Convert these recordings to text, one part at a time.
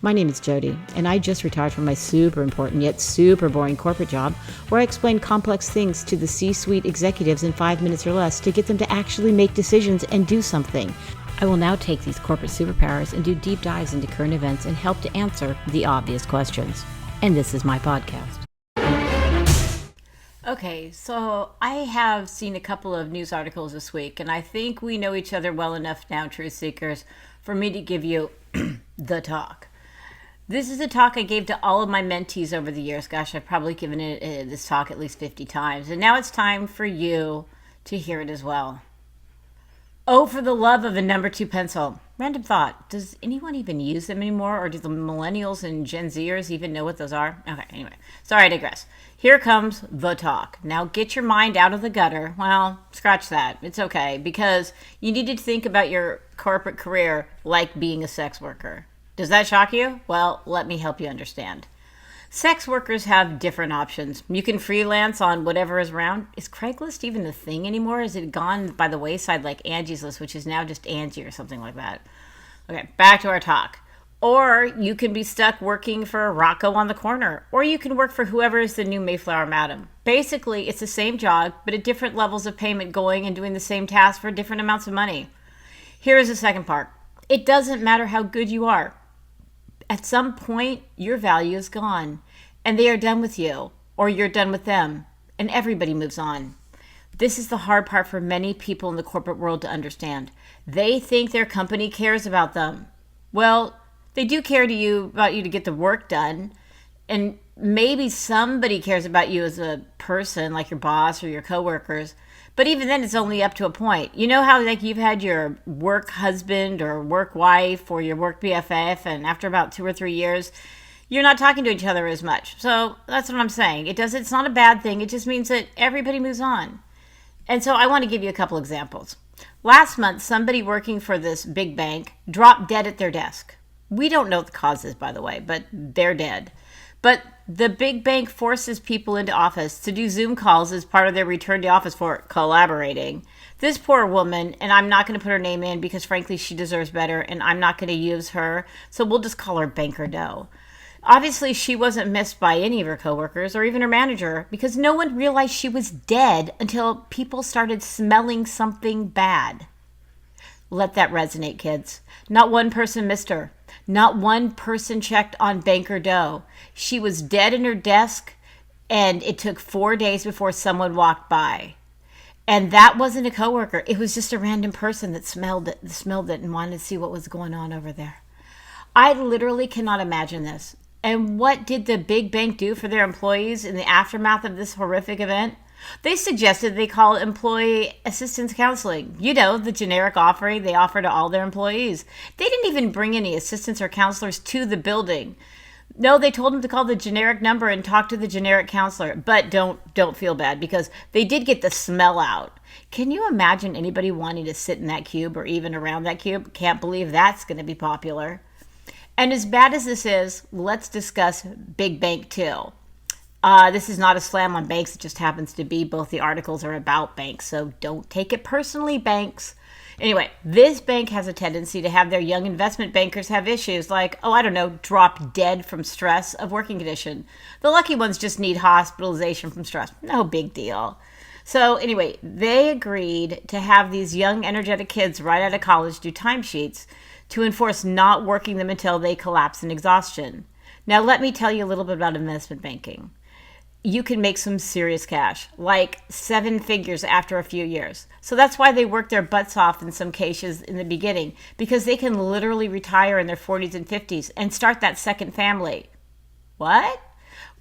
My name is Jody, and I just retired from my super important yet super boring corporate job where I explain complex things to the C-suite executives in 5 minutes or less to get them to actually make decisions and do something. I will now take these corporate superpowers and do deep dives into current events and help to answer the obvious questions. And this is my podcast. Okay, so I have seen a couple of news articles this week, and I think we know each other well enough now, truth seekers, for me to give you the talk. This is a talk I gave to all of my mentees over the years. Gosh, I've probably given this talk at least 50 times. And now it's time for you to hear it as well. Oh, for the love of a number 2 pencil. Random thought. Does anyone even use them anymore? Or do the millennials and Gen Zers even know what those are? Okay, anyway. Sorry, I digress. Here comes the talk. Now get your mind out of the gutter. Well, scratch that. It's okay. Because you need to think about your corporate career like being a sex worker. Does that shock you? Well, let me help you understand. Sex workers have different options. You can freelance on whatever is around. Is Craigslist even a thing anymore? Is it gone by the wayside like Angie's List, which is now just Angie or something like that? Okay, back to our talk. Or you can be stuck working for Rocco on the corner. Or you can work for whoever is the new Mayflower Madam. Basically, it's the same job, but at different levels of payment going and doing the same task for different amounts of money. Here is the second part. It doesn't matter how good you are. At some point, your value is gone, and they are done with you, or you're done with them, and everybody moves on. This is the hard part for many people in the corporate world to understand. They think their company cares about them. Well, they do care about you to get the work done, and maybe somebody cares about you as a person, like your boss or your coworkers. But even then, it's only up to a point. You know how like you've had your work husband or work wife or your work BFF, and after about 2 or 3 years, you're not talking to each other as much. So that's what I'm saying. It's not a bad thing. It just means that everybody moves on. And so I want to give you a couple examples. Last month, somebody working for this big bank dropped dead at their desk. We don't know the causes, by the way, but they're dead. But the big bank forces people into office to do Zoom calls as part of their return to office for collaborating. This poor woman, and I'm not going to put her name in because frankly she deserves better and I'm not going to use her, so we'll just call her Banker Doe. Obviously she wasn't missed by any of her coworkers or even her manager because no one realized she was dead until people started smelling something bad. Let that resonate, kids. Not one person missed her. Not one person checked on Banker Doe. She was dead in her desk, and it took 4 days before someone walked by. And that wasn't a coworker. It was just a random person that smelled it and wanted to see what was going on over there. I literally cannot imagine this. And what did the big bank do for their employees in the aftermath of this horrific event? They suggested they call it employee assistance counseling. You know, the generic offering they offer to all their employees. They didn't even bring any assistants or counselors to the building. No, they told them to call the generic number and talk to the generic counselor. But don't feel bad because they did get the smell out. Can you imagine anybody wanting to sit in that cube or even around that cube? Can't believe that's going to be popular. And as bad as this is, let's discuss Big Bank 2. This is not a slam on banks. It just happens to be. Both the articles are about banks, so don't take it personally, banks. Anyway, this bank has a tendency to have their young investment bankers have issues like, drop dead from stress of working condition. The lucky ones just need hospitalization from stress. No big deal. So anyway, they agreed to have these young, energetic kids right out of college do timesheets to enforce not working them until they collapse in exhaustion. Now, let me tell you a little bit about investment banking. You can make some serious cash, like 7 figures after a few years. So that's why they work their butts off in some cases in the beginning, because they can literally retire in their 40s and 50s and start that second family. What?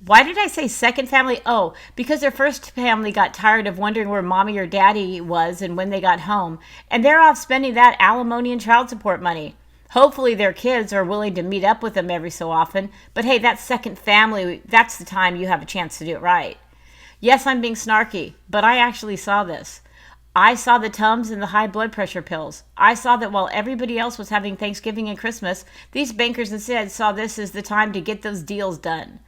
Why did I say second family? Oh, because their first family got tired of wondering where mommy or daddy was and when they got home, and they're off spending that alimony and child support money. Hopefully their kids are willing to meet up with them every so often. But hey, that second family, that's the time you have a chance to do it right. Yes, I'm being snarky, but I actually saw this. I saw the Tums and the high blood pressure pills. I saw that while everybody else was having Thanksgiving and Christmas, these bankers instead saw this as the time to get those deals done.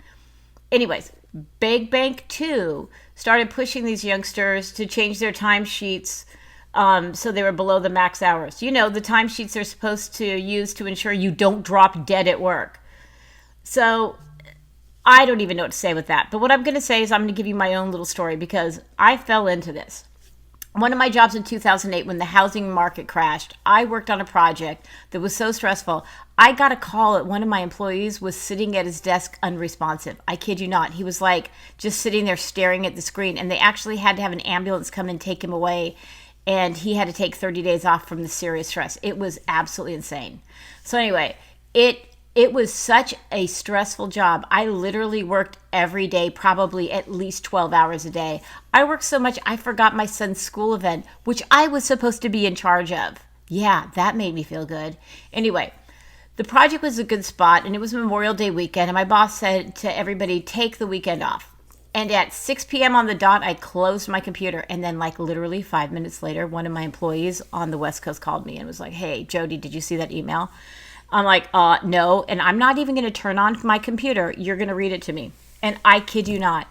Anyways, Big Bank 2 started pushing these youngsters to change their timesheets so they were below the max hours. You know, the timesheets they're supposed to use to ensure you don't drop dead at work. So I don't even know what to say with that. But what I'm going to say is I'm going to give you my own little story because I fell into this. One of my jobs in 2008, when the housing market crashed, I worked on a project that was so stressful. I got a call that one of my employees was sitting at his desk unresponsive. I kid you not. He was like just sitting there staring at the screen, and they actually had to have an ambulance come and take him away, and he had to take 30 days off from the serious stress. It was absolutely insane. So anyway, it was such a stressful job. I literally worked every day, probably at least 12 hours a day. I worked so much, I forgot my son's school event, which I was supposed to be in charge of. Yeah, that made me feel good. Anyway, the project was a good spot, and it was Memorial Day weekend, and my boss said to everybody, take the weekend off. And at 6 p.m. on the dot, I closed my computer. And then, like, literally 5 minutes later, one of my employees on the West Coast called me and was like, hey, Jody, did you see that email? I'm like, no, and I'm not even going to turn on my computer. You're going to read it to me. And I kid you not.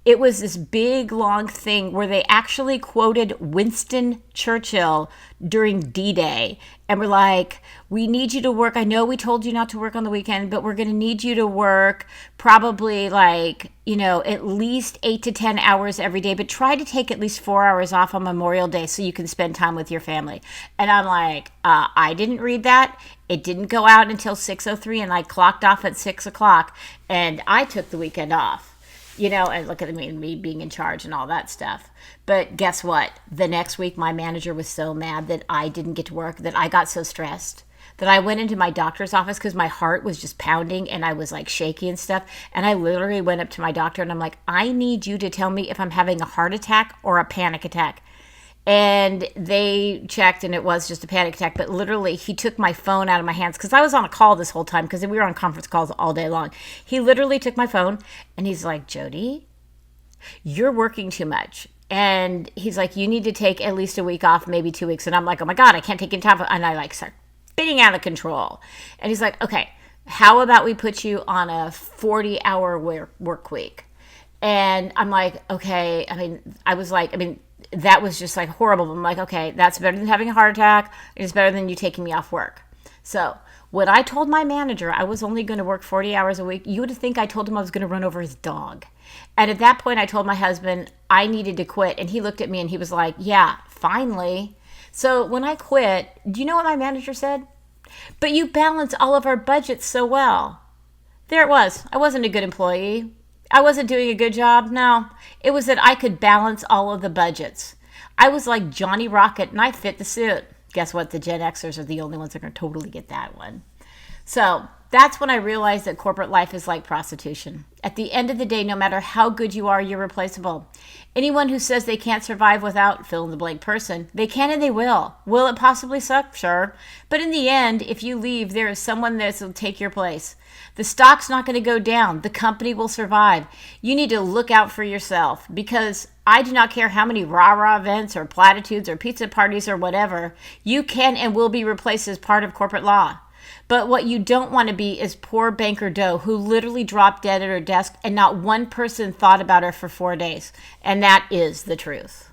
It was this big, long thing where they actually quoted Winston Churchill during D-Day. And we're like, we need you to work. I know we told you not to work on the weekend, but we're going to need you to work probably like, at least 8 to 10 hours every day, but try to take at least 4 hours off on Memorial Day so you can spend time with your family. And I'm like, I didn't read that. It didn't go out until 6:03, and I clocked off at 6 o'clock, and I took the weekend off. And look at me being in charge and all that stuff. But guess what? The next week, my manager was so mad that I didn't get to work, that I got so stressed, that I went into my doctor's office because my heart was just pounding and I was like shaky and stuff. And I literally went up to my doctor and I'm like, I need you to tell me if I'm having a heart attack or a panic attack. And they checked, and it was just a panic attack. But literally, he took my phone out of my hands because I was on a call this whole time because we were on conference calls all day long. He literally took my phone, and he's like, Jody, you're working too much. And he's like, you need to take at least a week off, maybe 2 weeks. And I'm like, oh, my God, I can't take any time. And I like start spinning out of control. And he's like, okay, how about we put you on a 40-hour work week? And I'm like, okay. That was just like horrible. I'm like, okay, that's better than having a heart attack. It's better than you taking me off work. So when I told my manager I was only going to work 40 hours a week, you would think I told him I was going to run over his dog. And at that point, I told my husband I needed to quit. And he looked at me and he was like, yeah, finally. So when I quit, do you know what my manager said? But you balance all of our budgets so well. There it was. I wasn't a good employee. I wasn't doing a good job. No, it was that I could balance all of the budgets. I was like Johnny Rocket, and I fit the suit. Guess what? The Gen Xers are the only ones that are going to totally get that one. So that's when I realized that corporate life is like prostitution. At the end of the day, no matter how good you are, you're replaceable. Anyone who says they can't survive without fill in the blank person, they can and they will. Will it possibly suck? Sure. But in the end, if you leave, there is someone that will take your place. The stock's not going to go down. The company will survive. You need to look out for yourself because I do not care how many rah-rah events or platitudes or pizza parties or whatever. You can and will be replaced as part of corporate law. But what you don't want to be is poor Banker Doe who literally dropped dead at her desk and not one person thought about her for 4 days. And that is the truth.